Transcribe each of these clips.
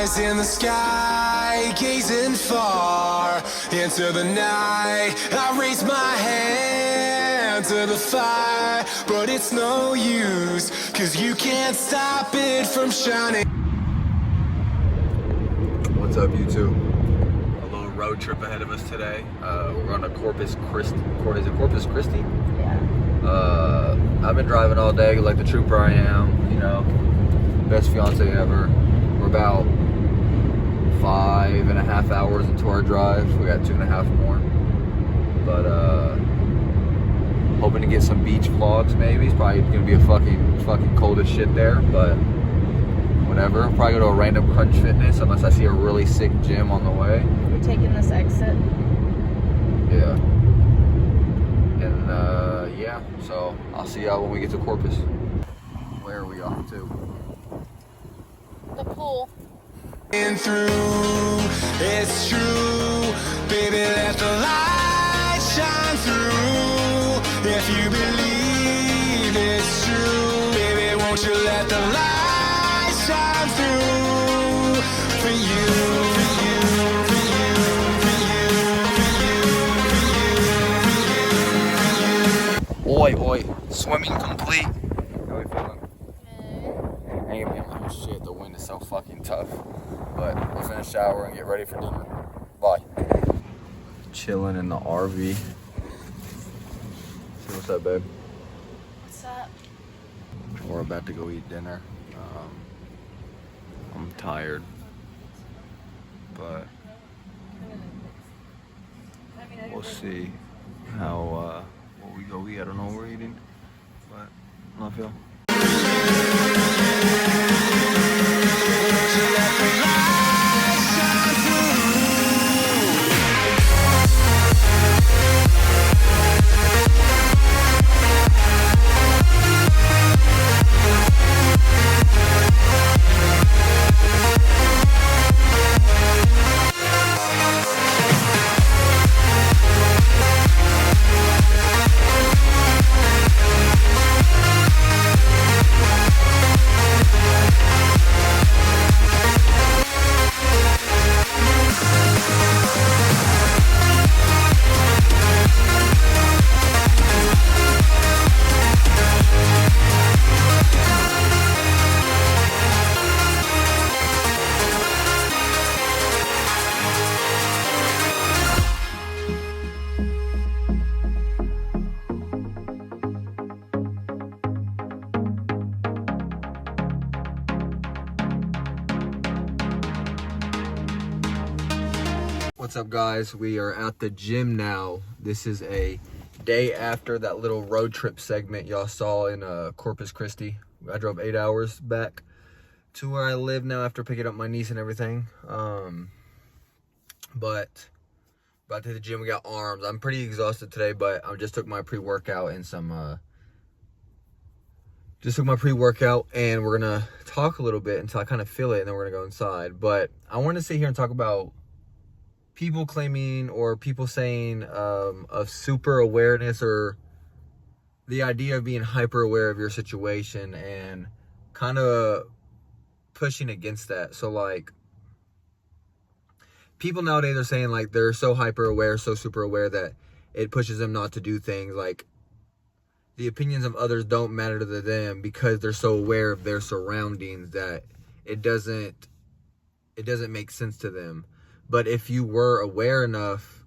eyes in the sky, gazing far into the night. I raise my hand to the fire, but it's no use, 'cause you can't stop it from shining. What's up, YouTube? A little road trip ahead of us today. We're going to Corpus Christi. Is it Corpus Christi? Yeah. I've been driving all day like the trooper I am, you know. Best fiance ever. We're about 5.5 hours into our drive. We got 2.5 more. But hoping to get some beach vlogs maybe. It's probably gonna be a fucking cold as shit there, but whatever. I'll probably go to a random Crunch Fitness unless I see a really sick gym on the way. We're taking this exit. Yeah. And yeah, so I'll see y'all when we get to Corpus. Where are we off to? The pool. And through, it's true, baby, let the light shine through. If you believe it's true, baby, won't you let the light shine through for you, for you, for you, for you, for you, for you, for you. Oi, swimming complete. How we feeling? I ain't gonna be like, oh shit, the wind is so fucking tough. But we'll finish shower and get ready for dinner. Bye. Chilling in the RV. See what's up, babe? What's up? We're about to go eat dinner. I'm tired, but we'll see how what we go eat. I don't know what we're eating, but I feel. What's up, guys? We are at the gym now. This is a day after that little road trip segment y'all saw in Corpus Christi. I drove 8 hours back to where I live now after picking up my niece and everything. But about to hit the gym. We got arms. I'm pretty exhausted today, but I just took my pre-workout and some and we're gonna talk a little bit until I kind of feel it, and then we're gonna go inside. But I want to sit here and talk about people claiming or people saying of super awareness, or the idea of being hyper aware of your situation, and kind of pushing against that. So like, people nowadays are saying like they're so hyper aware, so super aware that it pushes them not to do things. Like, the opinions of others don't matter to them because they're so aware of their surroundings that it doesn't make sense to them. But if you were aware enough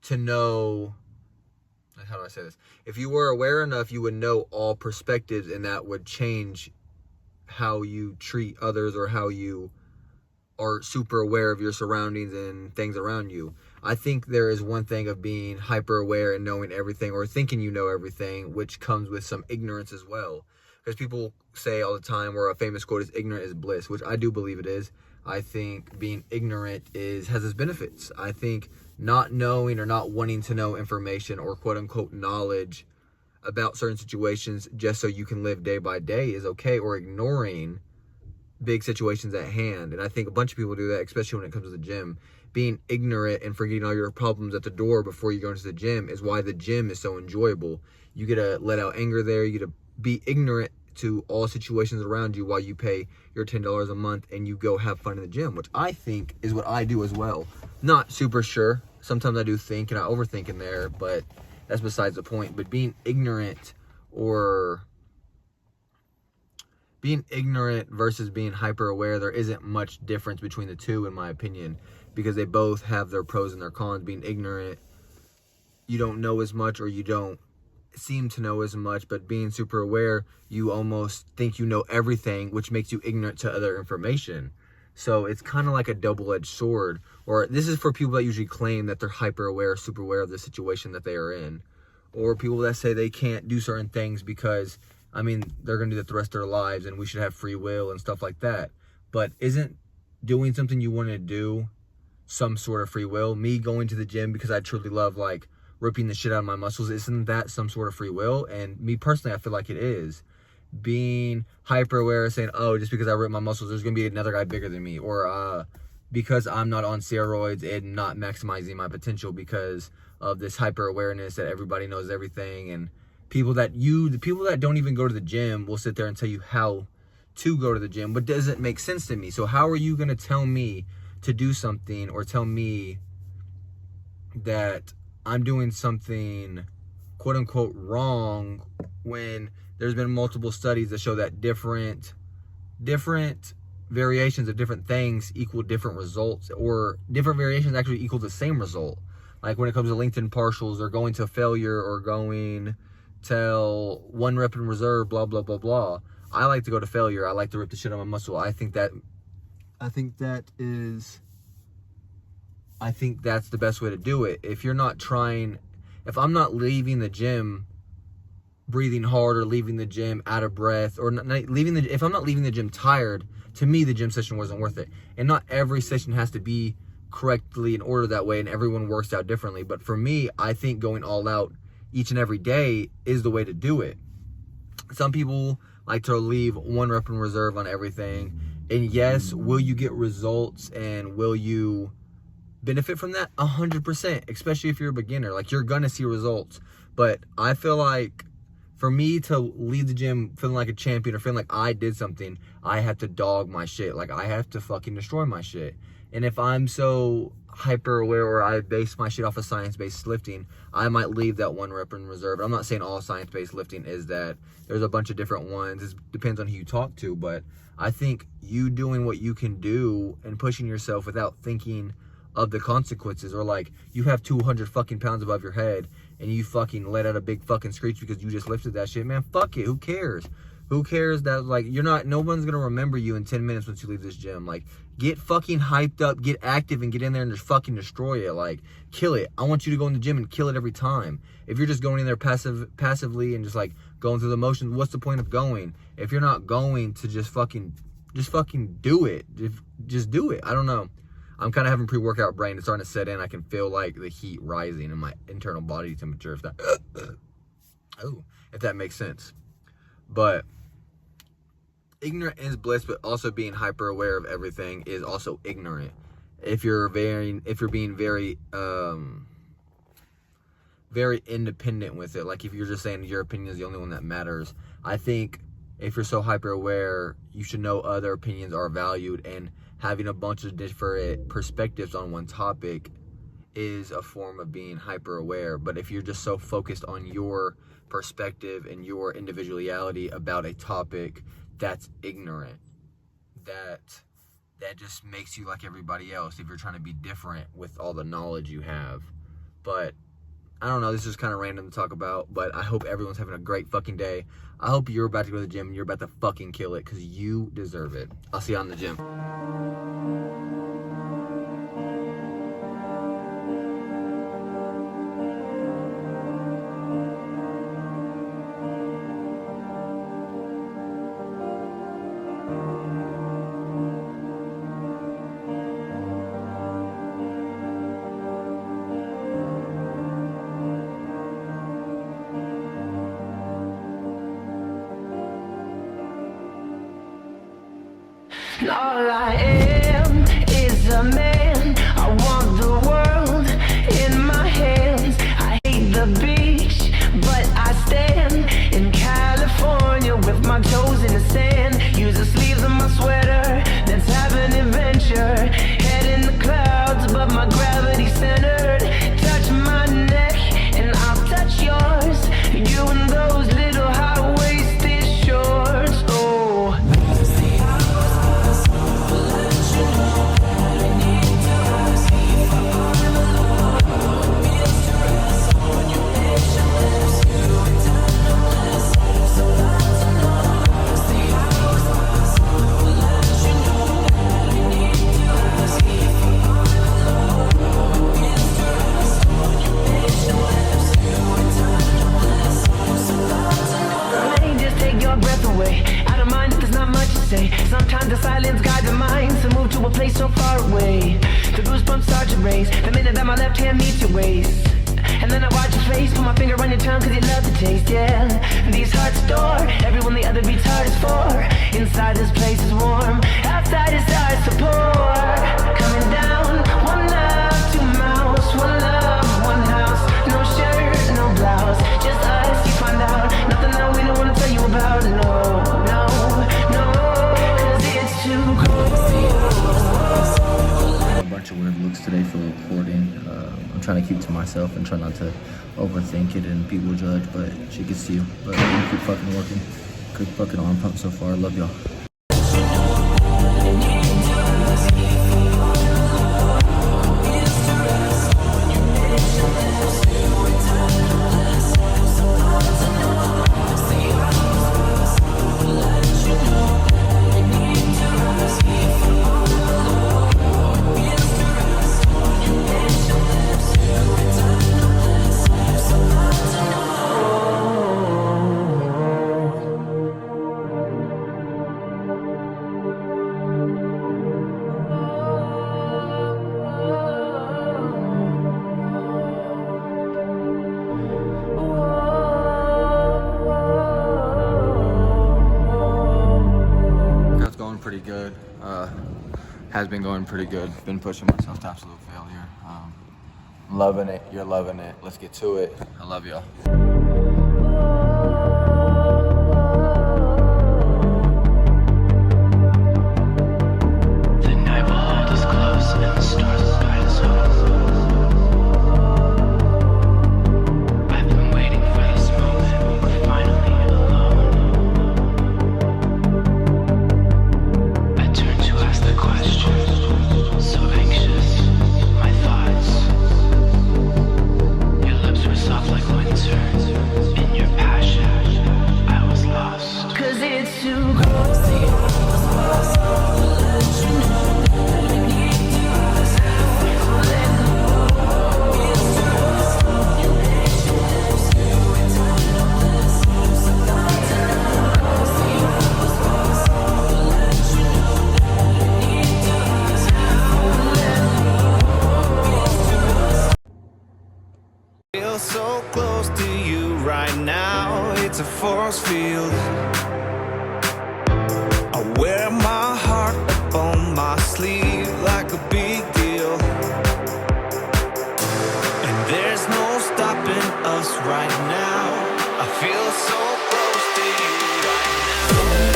to know, how do I say this? If you were aware enough, you would know all perspectives, and that would change how you treat others, or how you are super aware of your surroundings and things around you. I think there is one thing of being hyper aware and knowing everything, or thinking you know everything, which comes with some ignorance as well. Because people say all the time, where a famous quote is, ignorant is bliss, which I do believe it is. I think being ignorant has its benefits. I think not knowing or not wanting to know information, or quote unquote knowledge about certain situations just so you can live day by day, is okay, or ignoring big situations at hand. And I think a bunch of people do that, especially when it comes to the gym. Being ignorant and forgetting all your problems at the door before you go into the gym is why the gym is so enjoyable. You get to let out anger there. You get to be ignorant to all situations around you while you pay your $10 a month and you go have fun in the gym, which I think is what I do as well. Not super sure. Sometimes I do think and I overthink in there, but that's besides the point. But being ignorant versus being hyper aware, there isn't much difference between the two, in my opinion, because they both have their pros and their cons. Being ignorant, you don't know as much, or you don't seem to know as much, but being super aware, you almost think you know everything, which makes you ignorant to other information. So it's kind of like a double-edged sword. Or this is for people that usually claim that they're hyper aware, super aware of the situation that they are in, or people that say they can't do certain things because, I mean, they're going to do that the rest of their lives and we should have free will and stuff like that. But isn't doing something you want to do some sort of free will? Me going to the gym because I truly love, like, ripping the shit out of my muscles, isn't that some sort of free will? And me personally, I feel like it is. Being hyper aware, saying, oh, just because I rip my muscles, there's going to be another guy bigger than me. Or because I'm not on steroids and not maximizing my potential because of this hyper awareness that everybody knows everything. And the people that don't even go to the gym will sit there and tell you how to go to the gym, but doesn't make sense to me. So how are you going to tell me to do something, or tell me that I'm doing something quote unquote wrong when there's been multiple studies that show that different variations of different things equal different results, or different variations actually equal the same result? Like when it comes to LinkedIn partials, or going to failure, or going to 1 rep in reserve, blah, blah, blah, blah. I like to go to failure. I like to rip the shit out of my muscle. I think that's the best way to do it. If I'm not leaving the gym breathing hard, or leaving the gym out of breath, or if I'm not leaving the gym tired, to me, the gym session wasn't worth it. And not every session has to be correctly in order that way, and everyone works out differently. But for me, I think going all out each and every day is the way to do it. Some people like to leave 1 rep in reserve on everything. And yes, will you get results and will you benefit from that? 100%, especially if you're a beginner. Like, you're gonna see results. But I feel like for me to leave the gym feeling like a champion, or feeling like I did something, I have to dog my shit. Like, I have to fucking destroy my shit. And if I'm so hyper aware, or I base my shit off of science-based lifting, I might leave that 1 rep in reserve. I'm not saying all science-based lifting is that. There's a bunch of different ones. It depends on who you talk to. But I think you doing what you can do and pushing yourself without thinking of the consequences, or like you have 200 fucking pounds above your head and you fucking let out a big fucking screech because you just lifted that shit, man, fuck it. Who cares? Who cares that, like, no one's gonna remember you in 10 minutes once you leave this gym. Like, get fucking hyped up, get active, and get in there and just fucking destroy it. Like, kill it. I want you to go in the gym and kill it every time. If you're just going in there passively and just like going through the motions, what's the point of going? If you're not going to just fucking do it. Just do it. I don't know. I'm kind of having pre-workout brain. It's starting to set in. I can feel like the heat rising in my internal body temperature. If that makes sense. But ignorant is bliss, but also being hyper aware of everything is also ignorant. If you're being very independent with it, like if you're just saying your opinion is the only one that matters, I think if you're so hyper aware, you should know other opinions are valued, and having a bunch of different perspectives on one topic is a form of being hyper aware. But if you're just so focused on your perspective and your individuality about a topic, that's ignorant. That just makes you like everybody else if you're trying to be different with all the knowledge you have. But I don't know, this is kind of random to talk about, but I hope everyone's having a great fucking day. I hope you're about to go to the gym and you're about to fucking kill it, because you deserve it. I'll see you on the gym. All I am is a man. I want the world in my hands. I hate the beach, but I stand in California with my my toes in the sand. Use the sleeves of my sweater. Let's have an adventure. Head in the clouds, but my gravity centered. Touch my neck, and I'll touch yours. You and those little high-waisted shorts. Oh. Sometimes the silence guides the mind to move to a place so far away. The goosebumps start to raise the minute that my left hand meets your waist. And then I watch your face, put my finger on your tongue cause you love the taste, yeah. These hearts adore everyone the other beats hard is for. Inside this place is warm, outside it starts to pour. Coming down, one love, two mouths, one love, one house. No shirt, no blouse, just us, you find out. Nothing that we don't wanna tell you about, no, no, no. A bunch of weird looks today for recording. I'm trying to keep to myself and try not to overthink it and people judge, but she gets to you. But I'm gonna keep fucking working. Good fucking arm pump so far. Love y'all. Pretty good. Has been going pretty good. Been pushing myself to absolute failure. I'm loving it. You're loving it. Let's get to it. I love y'all. The night will hold us close and the stars will guide us home. I've been waiting for this moment. We're finally alone. I turn to ask the question, so anxious, my thoughts. Your lips were soft like winter. In your passion, I was lost. 'Cause it's too close to you. Feel so close to you right now, it's a force field. I wear my heart up on my sleeve like a big deal. And there's no stopping us right now. I feel so close to you right now.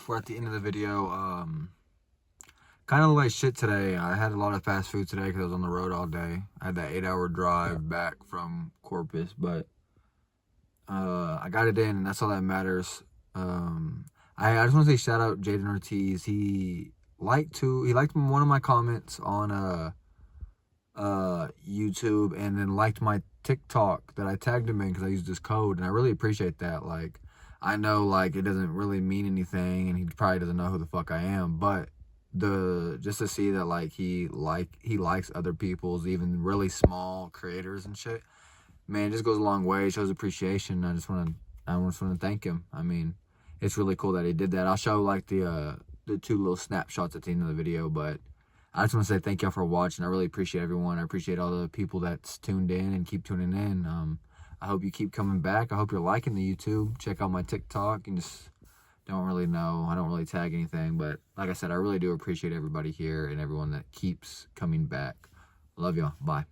We're at the end of the video. Kind of like shit today. I had a lot of fast food today because I was on the road all day. I had that 8-hour drive back from Corpus, but I got it in, and that's all that matters. I just want to say shout out Jaydon Ortiz. He liked one of my comments on YouTube, and then liked my TikTok that I tagged him in because I used his code, and I really appreciate that. Like, I know, like, it doesn't really mean anything, and he probably doesn't know who the fuck I am, but just to see that, like, he likes other people's, even really small creators and shit, man, it just goes a long way. It shows appreciation. I just want to thank him. I mean, it's really cool that he did that. I'll show, like, the two little snapshots at the end of the video, but I just want to say thank y'all for watching. I really appreciate everyone. I appreciate all the people that's tuned in and keep tuning in. I hope you keep coming back. I hope you're liking the YouTube. Check out my TikTok. And just don't really know. I don't really tag anything. But like I said, I really do appreciate everybody here and everyone that keeps coming back. Love y'all. Bye.